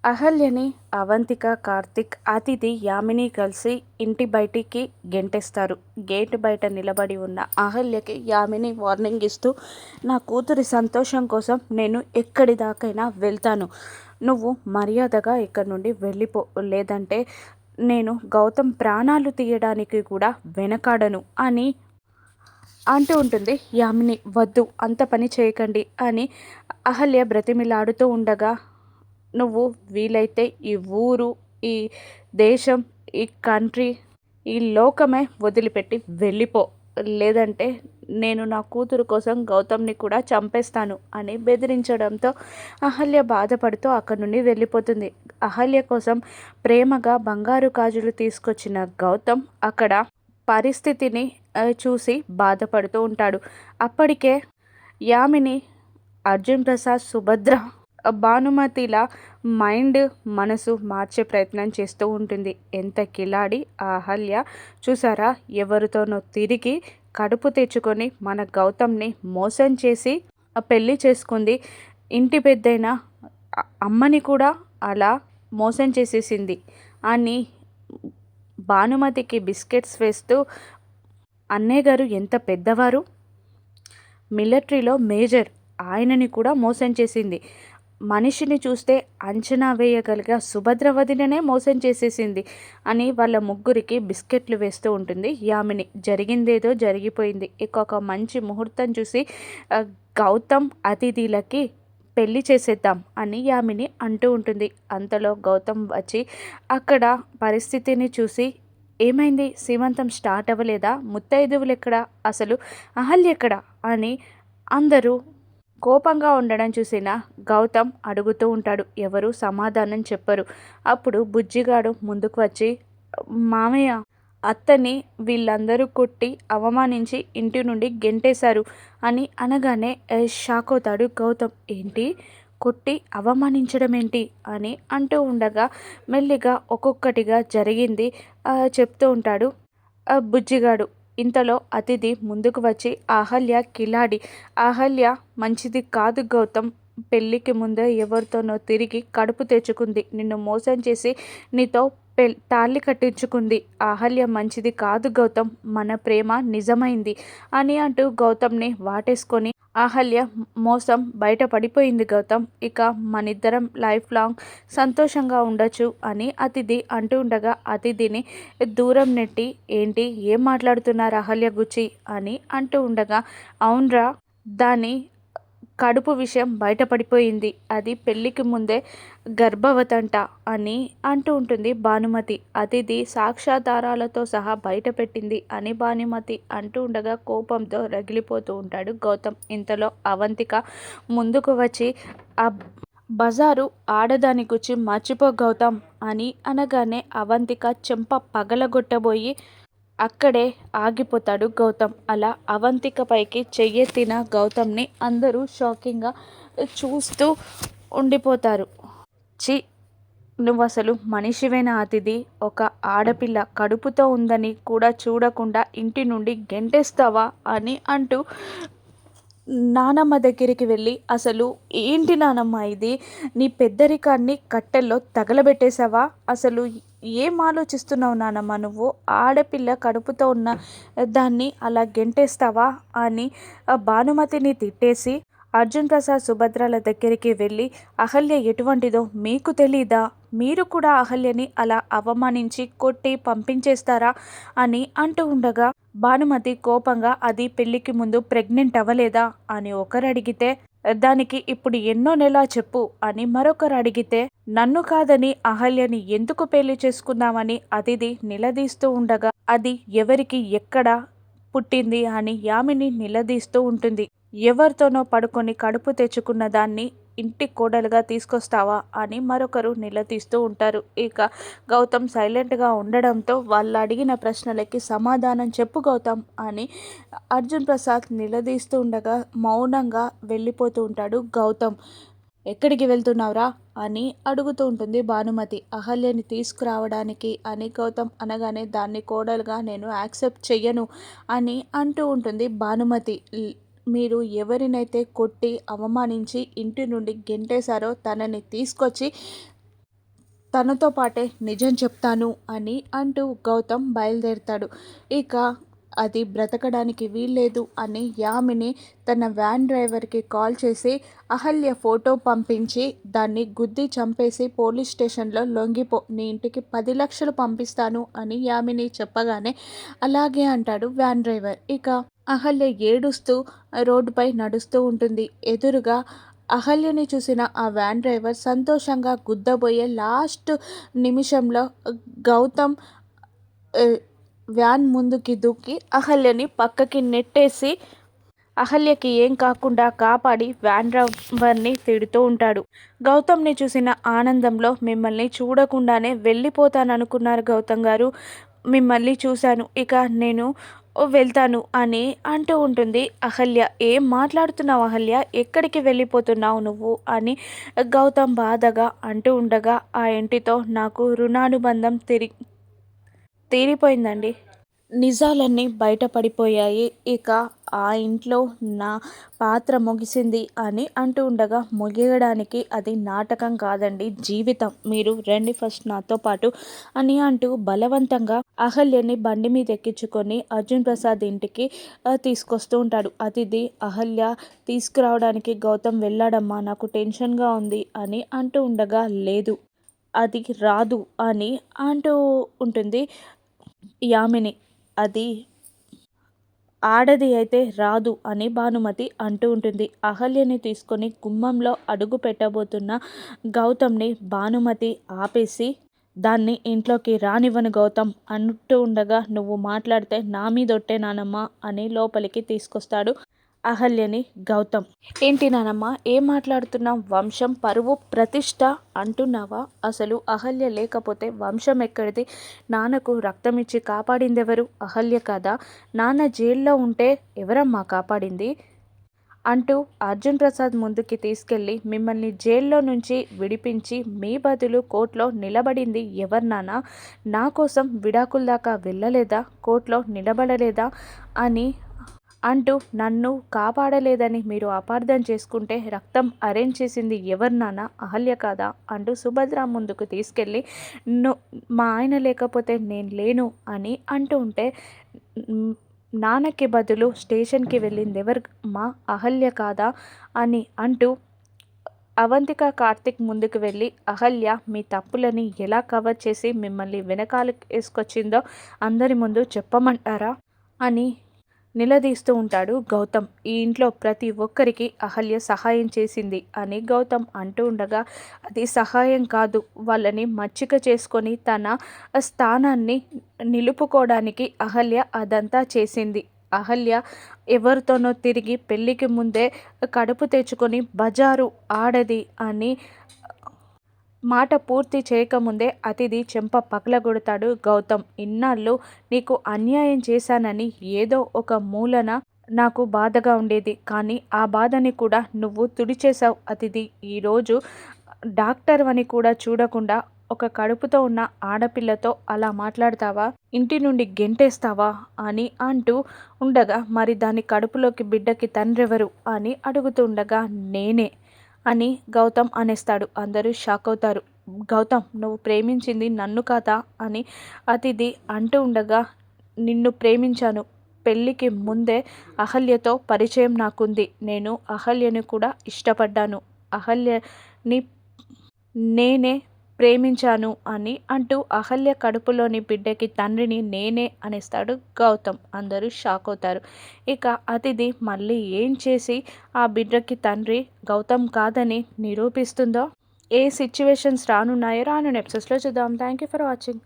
అహల్యని అవంతిక, కార్తిక్, అతిథి, యామిని కలిసి ఇంటి బయటికి గెంటేస్తారు. గేటు బయట నిలబడి ఉన్న అహల్యకి యామిని వార్నింగ్ ఇస్తూ, నా కూతురి సంతోషం కోసం నేను ఎక్కడి దాకైనా వెళ్తాను. నువ్వు మర్యాదగా ఇక్కడి నుండి వెళ్ళిపో, లేదంటే నేను గౌతమ్ ప్రాణాలు తీయడానికి కూడా వెనకాడను అని అంటూ ఉంటుంది. యామిని, వద్దు, అంత పని చేయకండి అని అహల్య బ్రతిమిలాడుతూ ఉండగా, నువ్వు వీలైతే ఈ ఊరు, ఈ దేశం, ఈ కంట్రీ, ఈ లోకమే వదిలిపెట్టి వెళ్ళిపో, లేదంటే నేను నా కూతురు కోసం గౌతమ్ని కూడా చంపేస్తాను అని బెదిరించడంతో అహల్య బాధపడుతూ అక్కడి నుండి వెళ్ళిపోతుంది. అహల్య కోసం ప్రేమగా బంగారు గాజులు తీసుకొచ్చిన గౌతమ్ అక్కడ పరిస్థితిని చూసి బాధపడుతూ ఉంటాడు. అప్పటికే యామిని, అర్జున్ ప్రసాద్, సుభద్ర, భానుమతిల మైండ్, మనసు మార్చే ప్రయత్నం చేస్తూ ఉంటుంది. ఎంత కిలాడి ఆ అహల్య, చూసారా, ఎవరితోనో తిరిగి కడుపు తెచ్చుకొని మన గౌతమ్ని మోసం చేసి పెళ్ళి చేసుకుంది. ఇంటి పెద్దయిన అమ్మని కూడా అలా మోసం చేసేసింది అని భానుమతికి బిస్కెట్స్ వేస్తూ, అన్నయ్య గారు ఎంత పెద్దవారు, మిలిటరీలో మేజర్, ఆయనని కూడా మోసం చేసింది. మనిషిని చూస్తే అంచనా వేయగలిగా సుభద్ర వదిననే మోసం చేసేసింది అని వాళ్ళ ముగ్గురికి బిస్కెట్లు వేస్తూ ఉంటుంది యామిని. జరిగిందేదో జరిగిపోయింది. ఇక ఒక మంచి ముహూర్తం చూసి గౌతమ్ అతిథులకి పెళ్లి చేసేద్దాం అని యామిని అంటూ ఉంటుంది. అంతలో గౌతమ్ వచ్చి అక్కడ పరిస్థితిని చూసి, ఏమైంది, సీమంతం స్టార్ట్ అవ్వలేదా, ముత్తైదువులు ఎక్కడా, అసలు అహల్య ఎక్కడా అని అందరూ కోపంగా ఉండడం చూసిన గౌతమ్ అడుగుతూ ఉంటాడు. ఎవరు సమాధానం చెప్పరు. అప్పుడు బుజ్జిగాడు ముందుకు వచ్చి, మామయ్య, అత్తని వీళ్ళందరూ కొట్టి అవమానించి ఇంటి నుండి గెంటేశారు అని అనగానే షాక్ అవుతాడు గౌతమ్. ఏంటి, కొట్టి అవమానించడం ఏంటి అని అంటూ ఉండగా మెల్లిగా ఒక్కొక్కటిగా జరిగింది చెప్తూ ఉంటాడు బుజ్జిగాడు. ఇంతలో అతిథి ముందుకు వచ్చి, అహల్య కిలాడి, అహల్య మంచిది కాదు గౌతమ్, పెళ్ళికి ముందే ఎవరితోనో తిరిగి కడుపు తెచ్చుకుంది, నిన్ను మోసం చేసి నీతో తాళి కట్టించుకుంది. అహల్య మంచిది కాదు గౌతమ్, మన ప్రేమ నిజమైంది అని అంటూ గౌతమ్ని వాటేసుకొని, అహల్య మోసం బయటపడిపోయింది గౌతమ్, ఇక మనిద్దరం లైఫ్ లాంగ్ సంతోషంగా ఉండొచ్చు అని అతిథి అంటూ ఉండగా అతిథిని దూరం నెట్టి, ఏంటి, ఏం మాట్లాడుతున్నారు అహల్య గుచ్చి అని అంటూ ఉండగా, అవునరా, దాని కడుపు విషయం బయటపడిపోయింది, అది పెళ్ళికి ముందే గర్భవతంట అని అంటూ ఉంటుంది భానుమతి. అతిథి సాక్ష్యాధారాలతో సహా బయట పెట్టింది అని భానుమతి అంటూ ఉండగా కోపంతో రగిలిపోతూ ఉంటాడు గౌతమ్. ఇంతలో అవంతిక ముందుకు వచ్చి, ఆ బజారు ఆడదాని గురించి మర్చిపో గౌతమ్ అని అనగానే అవంతిక చెంప పగలగొట్టబోయి అక్కడే ఆగిపోతాడు గౌతమ్. అలా అవంతిక పైకి చెయ్యెత్తిన గౌతమ్ని అందరూ షాకింగ్గా చూస్తూ ఉండిపోతారు. చి, నువ్వు అసలు మనిషివేనా అతిథి, ఒక ఆడపిల్ల కడుపుతో ఉందని కూడా చూడకుండా ఇంటి నుండి గెంటేస్తావా అని అంటూ నానమ్మ దగ్గరికి వెళ్ళి, అసలు ఏంటి నానమ్మ ఇది, నీ పెద్దరికాన్ని కట్టెల్లో తగలబెట్టేశావా, అసలు ఏం ఆలోచిస్తున్నావు నానమ్మ, నువ్వు ఆడపిల్ల కడుపుతో ఉన్న దాన్ని అలా గెంటేస్తావా అని భానుమతిని తిట్టేసి అర్జున్ ప్రసాద్, సుభద్రల దగ్గరికి వెళ్ళి, అహల్య ఎటువంటిదో మీకు తెలీదా, మీరు కూడా అహల్యని అలా అవమానించి కొట్టి పంపించేస్తారా అని అంటూ ఉండగా భానుమతి కోపంగా, అది పెళ్ళికి ముందు ప్రెగ్నెంట్ అవ్వలేదా అని ఒకరు అడిగితే, దానికి ఇప్పుడు ఎన్నో నెల చెప్పు అని మరొకరు అడిగితే, నన్ను కాదని అహల్యని ఎందుకు పెళ్లి చేసుకున్నామని అతిథి నిలదీస్తూ ఉండగా, అది ఎవరికి ఎక్కడ పుట్టింది అని యామిని నిలదీస్తూ ఉంటుంది. ఎవరితోనో పడుకొని కడుపు తెచ్చుకున్న దాన్ని ఇంటి కోడలుగా తీసుకొస్తావా అని మరొకరు నిలదీస్తూ ఉంటారు. ఇక గౌతమ్ సైలెంట్గా ఉండడంతో వాళ్ళు అడిగిన ప్రశ్నలకి సమాధానం చెప్పు గౌతమ్ అని అర్జున్ ప్రసాద్ నిలదీస్తూ ఉండగా మౌనంగా వెళ్ళిపోతూ ఉంటాడు గౌతమ్. ఎక్కడికి వెళ్తున్నావురా అని అడుగుతూ ఉంటుంది భానుమతి. అహల్యని తీసుకురావడానికి అని గౌతమ్ అనగానే, దాన్ని కోడలుగా నేను యాక్సెప్ట్ చెయ్యను అని అంటూ ఉంటుంది భానుమతి. మీరు ఎవరినైతే కొట్టి అవమానించి ఇంటి నుండి గెంటేశారో తనని తీసుకొచ్చి తనతో పాటే నిజం చెప్తాను అని అంటూ గౌతమ్ బయలుదేరుతాడు. ఇక అది బ్రతకడానికి వీల్లేదు అని యామిని తన వ్యాన్ డ్రైవర్కి కాల్ చేసి అహల్య ఫోటో పంపించి దాన్ని గుద్ది చంపేసి పోలీస్ స్టేషన్లో లొంగిపో, నీ ఇంటికి 10 లక్షలు పంపిస్తాను అని యామిని చెప్పగానే అలాగే అంటాడు వ్యాన్ డ్రైవర్. ఇక అహల్య ఏడుస్తూ రోడ్డుపై నడుస్తూ ఉంటుంది. ఎదురుగా అహల్యని చూసిన ఆ వ్యాన్ డ్రైవర్ సంతోషంగా గుద్దబోయే లాస్ట్ నిమిషంలో గౌతమ్ వ్యాన్ ముందుకి దూకి అహల్యని పక్కకి నెట్టేసి అహల్యకి ఏం కాకుండా కాపాడి వ్యాన్ డ్రైవర్ని తిడుతూ ఉంటాడు. గౌతమ్ని చూసిన ఆనందంలో మిమ్మల్ని చూడకుండానే వెళ్ళిపోతాననుకున్నారు గౌతమ్ గారు, మిమ్మల్ని చూశాను, ఇక నేను వెళ్తాను అని అంటూ ఉంటుంది అహల్య. ఏం మాట్లాడుతున్నావు అహల్య, ఎక్కడికి వెళ్ళిపోతున్నావు నువ్వు అని గౌతమ్ బాధగా అంటూ ఉండగా ఆ ఇంటితో నాకు రుణానుబంధం తీరిపోయిందండి. నిజాలన్నీ బయటపడిపోయాయి. ఇక ఆ ఇంట్లో నా పాత్ర ముగిసింది అని అంటూ ఉండగా ముగియడానికి అది నాటకం కాదండి, జీవితం. మీరు రండి ఫస్ట్ నాతో పాటు అని అంటూ బలవంతంగా అహల్యని బండి మీద ఎక్కించుకొని అర్జున్ ప్రసాద్ ఇంటికి తీసుకొస్తూ ఉంటాడు. అతిథి అహల్య తీసుకురావడానికి గౌతమ్ వెళ్ళాడమ్మా, నాకు టెన్షన్గా ఉంది అని అంటూ ఉండగా లేదు అది రాదు అని అంటూ ఉంటుంది యామిని. అది ఆడది అయితే రాదు అని భానుమతి అంటూ ఉంటుంది. అహల్యని తీసుకొని గుమ్మంలో అడుగు పెట్టబోతున్న గౌతమ్ని భానుమతి ఆపేసి దాన్ని ఇంట్లోకి రానివ్వను గౌతమ్ అంటూ ఉండగా, నువ్వు మాట్లాడితే నా మీదొట్టే నానమ్మ అని లోపలికి తీసుకొస్తాడు అహల్యని గౌతమ్. ఏంటి నానమ్మ ఏం మాట్లాడుతున్నావు, వంశం పరువు ప్రతిష్ట అంటున్నావా? అసలు అహల్య లేకపోతే వంశం ఎక్కడిది? నాన్నకు రక్తం ఇచ్చి కాపాడిందెవరు? అహల్య కాదా? నాన్న జైల్లో ఉంటే ఎవరమ్మా కాపాడింది అంటూ అర్జున్ ప్రసాద్ ముందుకి తీసుకెళ్ళి మిమ్మల్ని జైల్లో నుంచి విడిపించి మీ బదులు కోర్టులో నిలబడింది ఎవరు నాన్న? నా కోసం విడాకుల దాకా వెళ్ళలేదా, కోర్టులో నిలబడలేదా అని అంటూ నన్ను కాపాడలేదని మీరు అపార్థం చేసుకుంటే రక్తం అరేంజ్ చేసింది ఎవరు నాన్న, అహల్య కాదా అంటూ సుభద్ర ముందుకు తీసుకెళ్ళి మా ఆయన లేకపోతే నేను లేను అని అంటూ ఉంటే, నాన్నకి బదులు స్టేషన్కి వెళ్ళింది ఎవరు మా, అహల్య కాదా అని అంటూ అవంతిక కార్తిక్ ముందుకు వెళ్ళి అహల్య మీ తప్పులని ఎలా కవర్ చేసి మిమ్మల్ని వెనకాల వేసుకొచ్చిందో అందరి ముందు చెప్పమంటారా అని నిలదీస్తూ ఉంటాడు గౌతమ్. ఈ ఇంట్లో ప్రతి ఒక్కరికి అహల్య సహాయం చేసింది అని గౌతమ్ అంటూ ఉండగా, అది సహాయం కాదు, వాళ్ళని మచ్చిక చేసుకొని తన స్థానాన్ని నిలుపుకోవడానికి అహల్య అదంతా చేసింది. అహల్య ఎవరితోనో తిరిగి పెళ్ళికి ముందే కడుపు తెచ్చుకొని బజారు ఆడది అని మాట పూర్తి చేయకముందే అతిథి చెంప పగలగొడతాడు గౌతమ్. ఇన్నాళ్ళు నీకు అన్యాయం చేశానని ఏదో ఒక మూలన నాకు బాధగా ఉండేది, కానీ ఆ బాధని కూడా నువ్వు తుడిచేశావు అతిథి. ఈరోజు డాక్టర్ అని కూడా చూడకుండా ఒక కడుపుతో ఉన్న ఆడపిల్లతో అలా మాట్లాడతావా, ఇంటి నుండి గెంటేస్తావా అని అంటూ ఉండగా, మరి దాని కడుపులోకి బిడ్డకి తండ్రెవరు అని అడుగుతుండగా నేనే అని గౌతమ్ అనేస్తాడు. అందరూ షాక్ అవుతారు. గౌతమ్ నువ్వు ప్రేమించింది నన్ను కాదా అని అతిథి అంటూ ఉండగా, నిన్ను ప్రేమించాను, పెళ్ళికి ముందే అహల్యతో పరిచయం నాకుంది, నేను అహల్యని కూడా ఇష్టపడ్డాను, అహల్యని నేనే ప్రేమించాను అని అంటూ అహల్య కడుపులోని బిడ్డకి తండ్రిని నేనే అనేస్తాడు గౌతమ్. అందరూ షాక్ అవుతారు. ఇక అతిథి మళ్ళీ ఏం చేసి ఆ బిడ్డకి తండ్రి గౌతమ్ కాదని నిరూపిస్తుందో, ఏ సిచ్యువేషన్స్ రానున్నాయో రానున్న ఎపిసోడ్స్లో చూద్దాం. Thank you for watching.